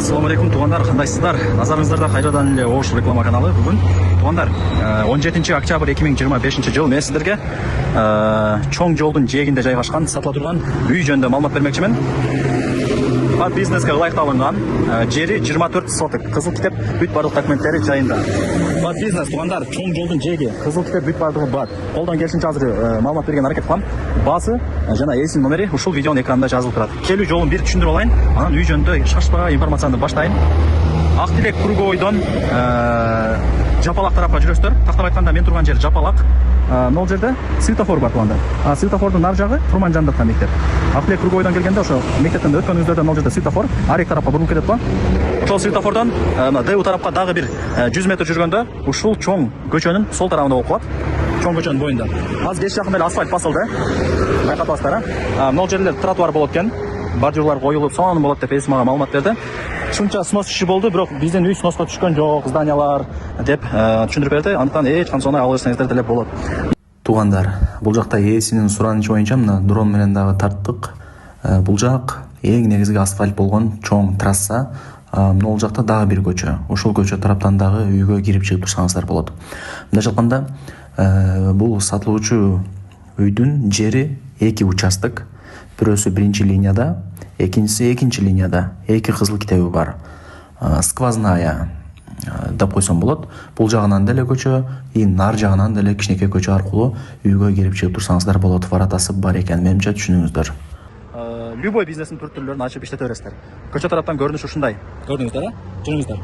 Ассаламу алейкум, туғандар, қандайсыздар? Назарыңыздарда қайрадан эле Ош реклама каналы. Бүгін туғандар 17 октябрь 2025 жыл мен сіздерге чоң жолдың жиегінде жайғашқан сатыла тұрған үй жөнінде маалымат бермекчимин. Бар бизнеске ылайыкталган жери 24 соток. Кызыл китеп бүт барлык документтери жайында. Бар бизнес туғандар, чоң жолдың жиеги, кызыл китеп бүт барлыгы бар. Колдон келишинче азыр маалымат берген аракет кылам. Базы жана эсин номери ушул видеонун экранында жазылып турат. Келүү жолун бир түшүндүрүп алайын, анан үй жөнүндө шашпа информацияны баштайын. Ак Тилек круговойдон Жапалак тарапка жүрөсүздөр. Тактап айтканда мен турган жер Жапалак. Могул жерде светофор бар туганда. Светофордун нар жагы Турман Жандыркан мектеп. Ак Тилек круговойдон келгенде ошо мектептен өткөнүңүздөрдө могул жерде светофор, ар эки тарапка бурулуп кетет го. Ошол светофордон ДУ тарапка дагы бир 100 метр жүргөндө ушул чоң көчөнүн сол тарабында болуп калат. Чоң көчөнүн боюнда. Азыр кеш жакында эле асфальт басылды. Байкатасыздар, могул жерлер тротуар болот экен. Бордюрлар коюлуп, сонун болот деп эси мага маалымат берди. Шунча снос иши болду, бирок биздин үй сноско түшкөн жок, зданиялар деп түшүндүрүп берди. Андыктан эч кандай сонун ала берсеңиздер деле болот. Тугандар, бул жакта ээсинин суранычы боюнча мына дрон менен дагы тарттык. Бул жак эң негизги асфальт болгон чоң трасса. Бул жакта дагы бир көчө. Ошол көчө тараптан дагы үйгө кирип чыгып турсаңыздар болот. Мындайча айтканда, бул сатылуучу үйдүн жери эки участок. Бирөөсү биринчи линияда, экинчиси экинчи линияда. Эки кызыл китеби бар. Сквозная деп койсом болот. Бул жагынан деле көчө, нар жагынан деле кичинекей көчө аркылуу үйгө кирип чыгып турсаңыздар болот. Варатасы бар экен, менимче түшүнүңүздөр. Любой бизнестин түрлөрүн ачып иштете бересиздер. Көчө тараптан көрүнүш ушундай. Көрдүңүздөр, жүрүңүздөр.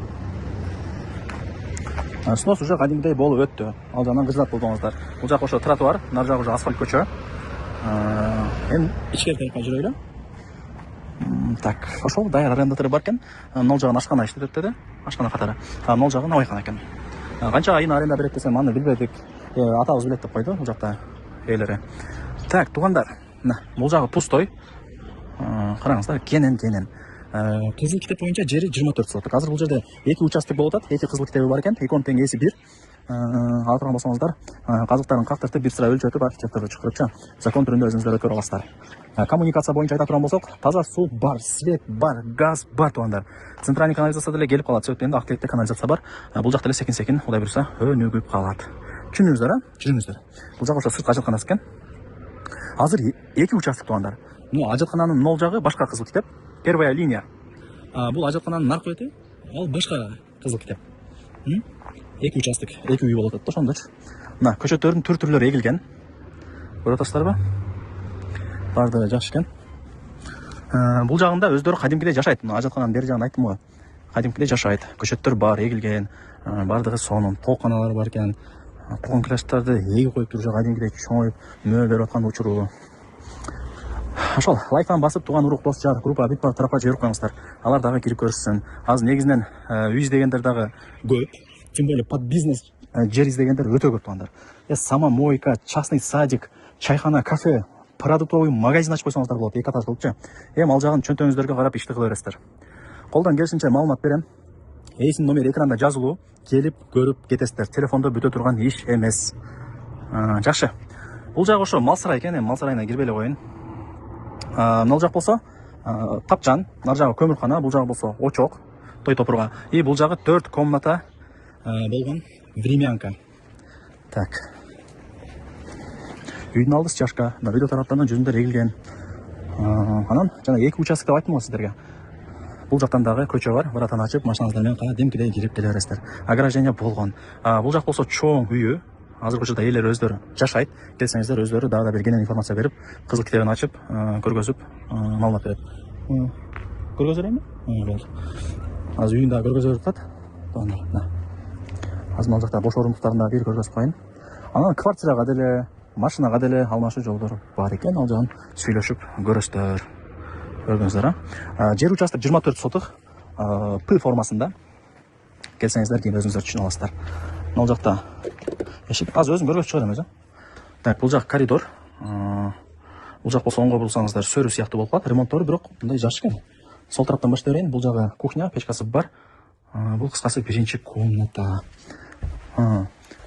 Снос уже кадимдей болуп өттү. Ал жагынан кыжылат болбоңуздар. Бул жак ошо тротуар, нар жагы уже асфальт көчө. Эми ичкери тарапка жүрөйлү. Так, ошол даяр арендатору бар экен. Нол жагын ашкана иштетет деди. Ашкана катары. Нол жагы набайкана экен. Канча айына аренда берет десем, аны билбедик. Атабыз билет деп койду бул жакта ээлери. Так, тугандар, бул жагы пустой. Караңыздар, кенен. Кызыл китеп боюнча жери 24 соток. Азыр бул жерде эки участок болуп атат, эки кызыл китеби бар экен. Экөөнүн тең эси бир. Ала турган болсоңуздар, казыктарын кактыртып бир сыра өлчөтүп архитекторго чакырыпчы. Закон түрүндө өзүңүздөр өткөрө аласыздар. Коммуникация боюнча айта турган болсок, таза суу бар, свет бар, газ бар тугандар. Центральный канализация деле келип калат. Сөйткөндө Ак Тилекте канализация бар. Бул жакта эле секин кудай буюрса өнүгүп калат. Түшүндүңүздөр, жүрүңүздөр. Бул жак ошо сырткы ажытканасы экен. Азыр эки участок тугандар. Ажыткананын нол жагы башка кызыл китеп, первая линия. Бул ажыткананын нар бети, ал башка кызыл китеп. Эки участок, эки үй болот ошондочу. Мына көчөттөрдүн түрлөрү эгилген. Көрүп атасыздарбы? Бардыгы жакшы экен. Бул жагында өздөрү кадимкидей жашайт. Мына ажыткананын бери жагын айттым го. Кадимкидей жашайт. Көчөттөр бар, эгилген. Бардыгы сонун, тооканалар бар экен. Туган класстарды эги коюп туруп, кадимкидей чоңоюп, мөө берип аткан учуру. Ошол лайктан басып туган урук дос жар группа бүт бар тарапка жиберип коюңуздар. Алар дагы кирип көрсүн. Азыр негизинен үй издегендер дагы көп. Тем более под бизнес жер издегендер өтө көп тугандар. Самомойка, частный садик, чайхана, кафе, продуктовый магазин ачып койсоңуздар болот. Эки этаж кылыпчы. Ал жагын чөнтөгүңүздөргө карап ишти кыла бересиздер. Колдон келишинче маалымат берем. Эсин номери экранда жазылуу. Келип көрүп кетесиздер. Телефондо бүтө турган иш эмес. Жакшы. Бул жак ошо мал сарай экен. Мал сарайына кирбей эле коеюн. Мына жак болсо тапчан, нар жагы көмүркана, бул жагы болсо очок, той топурга. Бул жагы 4 комната болгон времянка. Так. Үйдүн алды чашка, видео тараптарынан жүзүндөр эгилген. Анан жана эки участок деп айттым го сиздерге. Бул жактан дагы көчө бар, баратан ачып, машинаңыздар менен кадимкидей кирип келе бересиздер. Ограждение болгон. Бул жак болсо чоң үйү. Азыр учурда элер өздөрү жашайт. Келсеңиздер өздөрү дагы бир кенен информация берип, кызыл китебин ачып, көргөзүп, маалымат берет. Көргөзөлөймү? Болду. Азыр үйүн дагы көргөзүп атат. Азыр мына жакта бош орундуктарын дагы бир көргөзүп коеюн. Анан квартирага деле, машинага деле алмашуу жолдор бар экен. Ал жагын сүйлөшүп көрөсүздөр. Көрдүңүздөр, жер участок 24 соток, П формасында. Келсеңиздер кийин өзүңүздөр түшүнө аласыздар. Мына жакта эшик. Азыр өзүм көргөзүп чыгарам өзү. Так, бул жак коридор. Бул жак болсо оңго бурсаңыздар сөрү сыяктуу болуп калат. Ремонттору бирок мындай жакшы экен. Сол тараптан баштай берейин. Бул жагы кухня, печкасы бар. Бул кыскасы биринчи комната.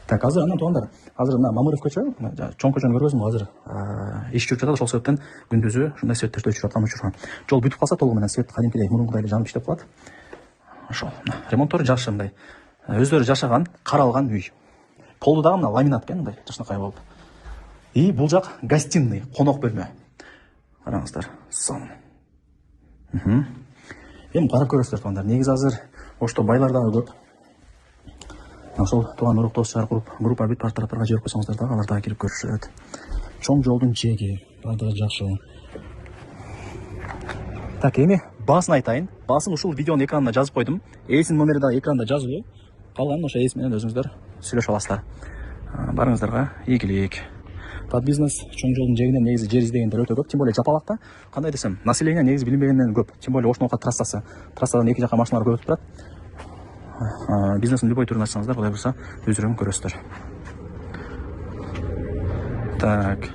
Так, азыр анан тугандар, азыр мына Мамыров көчө, чоң көчөнү көргөздүм го азыр. Иш жүрүп жатат, ошол себептен күндүзү ушундай светтер өчүрүп аткан учурга. Жол бүтүп калса толугу менен свет кадимкидей мурункудай эле жанып иштеп калат. ошол ремонттору жакшы, мындай өздөрү жашаган, каралган үй. Полу дагы мына ламинат экен, мындай жакшынакай болуп. И бул жак гостиный, конок бөлмө. Караңыздар, сон. Эми карап көрөсүздөр туугандар. Негизи азыр ошто байлар дагы көп. Ошол тууган урук дос жар куруп, группа бүт тараптарга жиберип койсоңуздар дагы алар дагы кирип көрүшөт. Чоң жолдун жээги, бардыгы жакшы. Так, эми баасын айтайын. Баасын ушул видеонун экранына жазып койдум. Ээсинин номери дагы экранда жазылуу. Калганын ошо ээси менен өзүңүздөр сүйлөшүп аласыздар. Барыңыздарга ийгилик. Под бизнес чоң жолдун жээгинен негизи жер издегендер өтө көп, тем более Жапалакта. Кандай десем, население негизи билинбегенден көп. Тем более ошондой трассасы. Трассадан эки жака машиналар көп өтүп турат. Бизнестин любой түрүн ачсаңыздар, кудай буюрса, өздөрүң көрөсүздөр. Так.